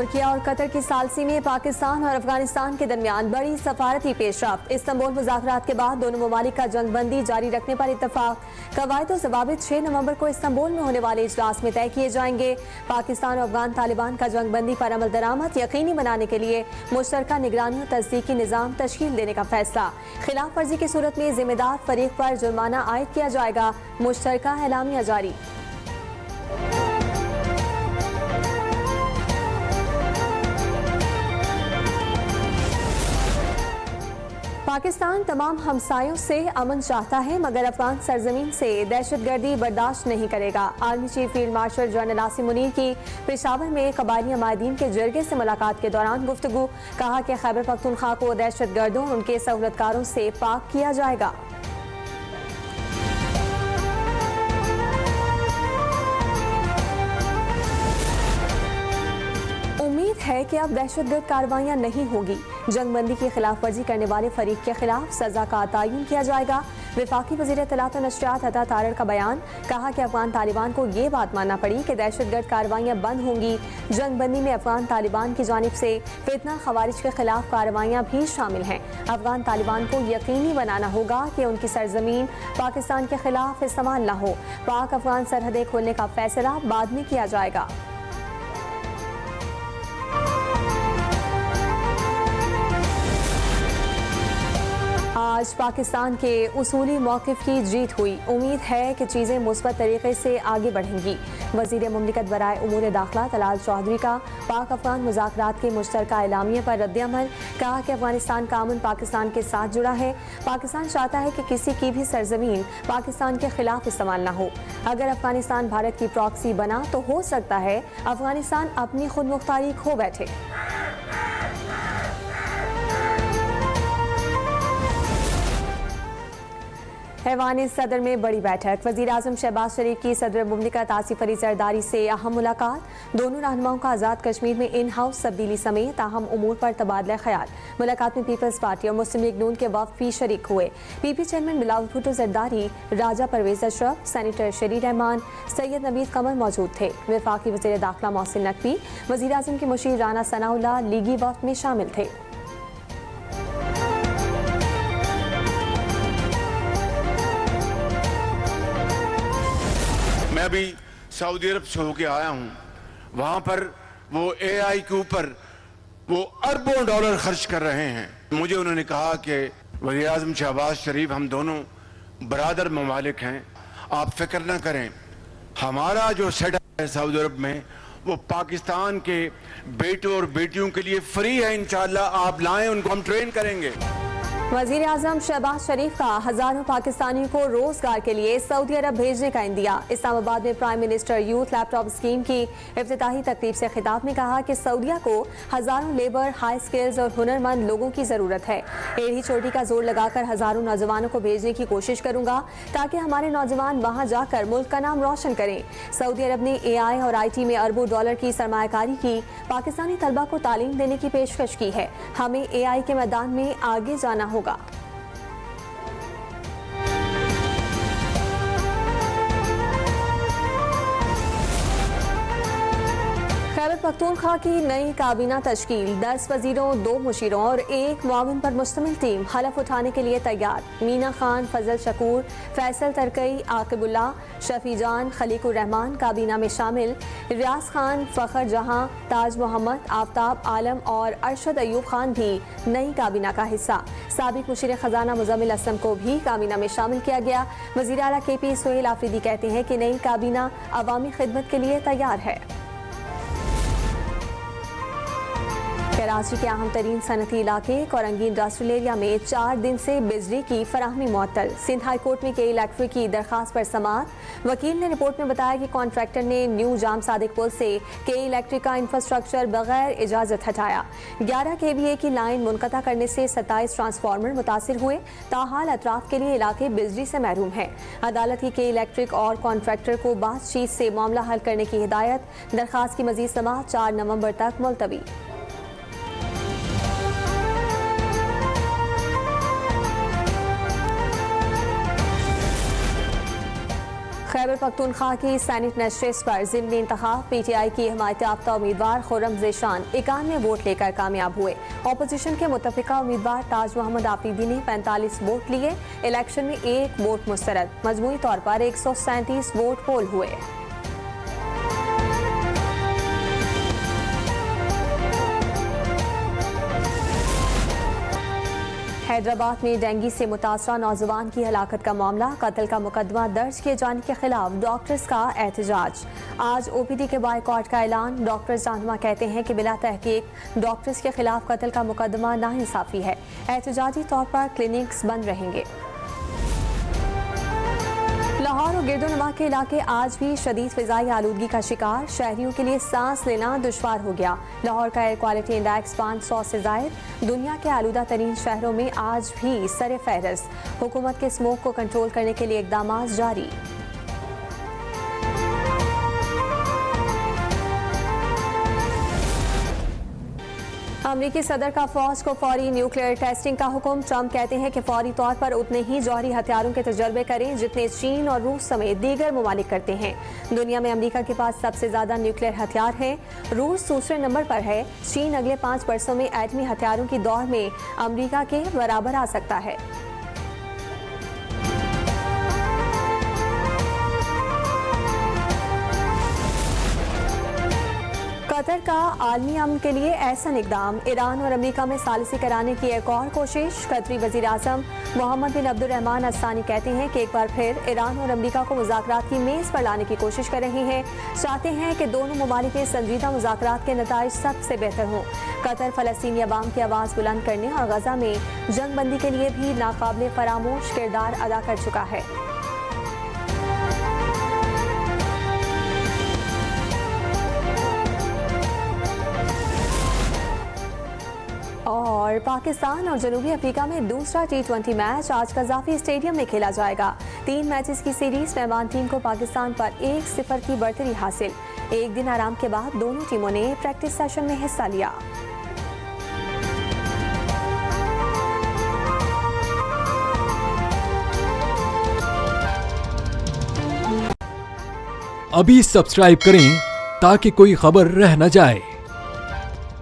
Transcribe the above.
तुर्किया और कतर की सालसी में पाकिस्तान और अफगानिस्तान के दरमियान बड़ी सफारती पेशरफ्त। इस्तांबुल मुज़ाकरात के बाद दोनों ममालिक का जंगबंदी जारी रखने पर इत्तफाक। कवायद और ज़वाबित 6 नवंबर को इस्तांबुल में होने वाले इजलास में तय किए जाएंगे। पाकिस्तान और अफगान तालिबान का जंगबंदी पर अमल दरामद यकीनी बनाने के लिए मुश्तरका निगरानी और तस्दीकी निज़ाम तश्कील देने का फैसला। खिलाफ वर्जी की सूरत में जिम्मेदार फरीक पर जुर्माना आयद किया जाएगा। मुश्तरका एलामिया जारी। पाकिस्तान तमाम हमसायों से अमन चाहता है मगर अफगान सरजमीन से दहशतगर्दी बर्दाश्त नहीं करेगा। Army chief field marshal general Asim Munir की पेशावर में कबायली अमायदीन के जरगे से मुलाकात के दौरान गुफ्तगू। कहा कि खैबर पख्तूनख्वा को दहशतगर्दों और उनके सहूलतकारों से पाक किया जाएगा। उम्मीद है कि अब दहशतगर्द कार्रवाइयां नहीं होगी। जंगबंदी की खिलाफ वर्जी करने वाले फरीक के खिलाफ सजा का तयन किया जाएगा। वफाकी वज़ीर इत्तलात और नशरियात अता तारड़ का बयान। कहा कि अफगान तालिबान को ये बात मानना पड़ी कि दहशतगर्द कार्रवाइयां बंद होंगी। जंगबंदी में अफगान तालिबान की जानिब से फितना खवारिज के खिलाफ कार्रवाइयां भी शामिल हैं। अफगान तालिबान को यकीनी बनाना होगा कि उनकी सरजमीन पाकिस्तान के खिलाफ इस्तेमाल न हो। पाक अफगान सरहदें खोलने का फैसला बाद में किया जाएगा। आज पाकिस्तान के उसूली मौक़िफ़ की जीत हुई। उम्मीद है कि चीज़ें मुस्बत तरीके से आगे बढ़ेंगी। वज़ीर मुमलिकत बराए उमूर दाखिला तलाल चौधरी का पाक अफगान मुज़ाकरात के मुश्तरका एलामिया पर रद्द-ए-अमल। कहा कि अफगानिस्तान का अमन पाकिस्तान के साथ जुड़ा है। पाकिस्तान चाहता है कि किसी की भी सरजमीन पाकिस्तान के खिलाफ इस्तेमाल न हो। अगर अफगानिस्तान भारत की प्रॉक्सी बना तो हो सकता है अफगानिस्तान अपनी खुद मुख्तारी खो बैठे। हैवानी सदर में बड़ी बैठक। वज़ीर आज़म शहबाज शरीफ की सदर मुमलिकत आसिफ अली जरदारी से अहम मुलाकात। दोनों रहनुमाओं का आज़ाद कश्मीर में इन हाउस तब्दीली समेत अहम उमूर पर तबादला ख्याल। मुलाकात में पीपल्स पार्टी और मुस्लिम लीग नून के वफ़द भी शरीक हुए। पीपी चेयरमैन बिलावल भुट्टो जरदारी, राजा परवेज़ अशरफ, सेनेटर शरी रहमान, सैयद नवीद कमर मौजूद थे। वफाकी वज़ीर दाखिला मोहसिन नकवी, वज़ीर आज़म के मुशीर राना सनाउल्लाह लीगी वफ़द में शामिल थे। मैं अभी सऊदी अरब से होके आया हूँ। वहाँ पर वो AI के ऊपर वो अरबों डॉलर खर्च कर रहे हैं। मुझे उन्होंने कहा कि वज़ीर आज़म शहबाज शरीफ हम दोनों बरादर ममालिक हैं, आप फिक्र न करें, हमारा जो सेटअप है सऊदी अरब में वो पाकिस्तान के बेटों और बेटियों के लिए फ्री है। इंशाअल्लाह आप लाएं, उनको हम ट्रेन करेंगे। वज़ीर आज़म शहबाज शरीफ का हजारों पाकिस्तानियों को रोजगार के लिए सऊदी अरब भेजने का इंदिया। इस्लामाबाद में prime minister youth laptop scheme की इफ्तिताही तकरीब से खिताब में कहा कि सऊदिया को हजारों लेबर, हाई स्किल्स और हुनरमंद लोगों की जरूरत है। एड़ी चोटी का जोर लगाकर हजारों नौजवानों को भेजने की कोशिश करूंगा ताकि हमारे नौजवान वहां जाकर मुल्क का नाम रोशन करें। सऊदी अरब ने AI और IT में अरबों डॉलर की सरमायाकारी की पाकिस्तानी तलबा को तालीम देने की पेशकश की है। हमें AI के मैदान में आगे जाना होगा। खैबर पख्तूनख्वा की नई काबीना तश्कील। 10 वजीरों, 2 मुशीरों और 1 मुआविन पर मुश्तमिल टीम हलफ उठाने के लिए तैयार। मीना खान, फजल शकूर, फैसल तरकई, आकिबुल्ला, शफी जान, खलीकुर रहमान काबीना में शामिल। रियाज खान, फखर जहां, ताज मोहम्मद, आफ्ताब आलम और अरशद अयूब खान भी नई काबीना का हिस्सा। साबिक मुशीर खजाना मुजम्मिल असलम को भी काबीना में शामिल किया गया। वज़ीर आला KP सुहेल आफरीदी कहते हैं कि नई काबीना अवामी खिदमत के लिए तैयार है। कराची के अहम तरीन सनती इलाके कोरंगी इंडस्ट्रियल एरिया में 4 दिन से बिजली की फराहमी मुअत्तल। सिंध हाई कोर्ट में KE इलेक्ट्रिक की दरखास्त पर समाअत। वकील ने रिपोर्ट में बताया कि कॉन्ट्रैक्टर ने न्यू जाम सादिक पुल से KE इलेक्ट्रिक का इंफ्रास्ट्रक्चर बगैर इजाजत हटाया। 11 KVA की लाइन मुनक़ता करने से 27 ट्रांसफार्मर मुतासिर हुए। ताहाल अतराफ के लिए इलाके बिजली से महरूम है। अदालत की KE इलेक्ट्रिक और कॉन्ट्रैक्टर को बातचीत से मामला हल करने की हिदायत। दरखास्त की मजीद समाअत 4 नवंबर तक मुलतवी। खैबर पख्तूनख्वा की सेनेट नशिस्त पर ज़िमनी इंतखाब PTI की हिमायत याफ्ता उम्मीदवार खुर्रम ज़ेशान 91 वोट लेकर कामयाब हुए। अपोजिशन के मुतफ़िका उम्मीदवार ताज मोहम्मद आफरीदी ने 45 वोट लिए। इलेक्शन में 1 वोट मुस्तरद, मजमूई तौर पर 137 वोट पोल हुए। हैदराबाद में डेंगू से मुतासरा नौजवान की हलाकत का मामला, कत्ल का मुकदमा दर्ज किए जाने के खिलाफ डॉक्टर्स का एहतजाज। आज OPD के बायकॉट का ऐलान। डॉक्टर्स रहनुमा कहते हैं कि बिला तहकीक डॉक्टर्स के खिलाफ कत्ल का मुकदमा नाइंसाफी है। एहतजाजी तौर पर क्लिनिक्स बंद रहेंगे। लाहौर और गिरदोनवा के इलाके आज भी शदीद फिजाई आलूदगी का शिकार। शहरियों के लिए सांस लेना दुश्वार हो गया। लाहौर का एयर क्वालिटी इंडेक्स 500 से जायद। दुनिया के आलूदा तरीन शहरों में आज भी सरे फहरिस्त। हुकूमत के स्मोक को कंट्रोल करने के लिए इकदाम जारी। अमरीकी सदर का फौज को फौरी न्यूक्लियर टेस्टिंग का हुक्म। ट्रंप कहते हैं कि फौरी तौर पर उतने ही जौहरी हथियारों के तजर्बे करें जितने चीन और रूस समेत दीगर ममालिक करते हैं। दुनिया में अमरीका के पास सबसे ज्यादा न्यूक्लियर हथियार हैं। रूस दूसरे नंबर पर है। चीन अगले 5 वर्षों में एटमी हथियारों की दौड़ में अमरीका के बराबर आ सकता है। कतर का आलमी अमन के लिए एहसन इकदाम। ईरान और अमेरिका में सालिसी कराने की एक और कोशिश। कतरी वज़ीर आज़म मोहम्मद बिन अब्दुर्रहमान अस्सानी कहते हैं कि एक बार फिर ईरान और अमेरिका को मुज़ाकरात की मेज़ पर लाने की कोशिश कर रहे हैं। चाहते हैं कि दोनों ममालिक में संजीदा मुज़ाकरात के नताइज सबसे बेहतर हों। कतर फ़लस्तीनी अवाम की आवाज़ बुलंद करने और गज़ा में जंग बंदी के लिए भी नाकाबिले फरामोश किरदार अदा कर चुका है। और पाकिस्तान और जनूबी अफ्रीका में दूसरा T20 मैच आज कज़ाफ़ी स्टेडियम में खेला जाएगा। 3 मैचेस की सीरीज मेहमान टीम को पाकिस्तान पर 1-0 की बढ़तरी हासिल। एक दिन आराम के बाद दोनों टीमों ने प्रैक्टिस सेशन में हिस्सा लिया। अभी सब्सक्राइब करें ताकि कोई खबर रह न जाए।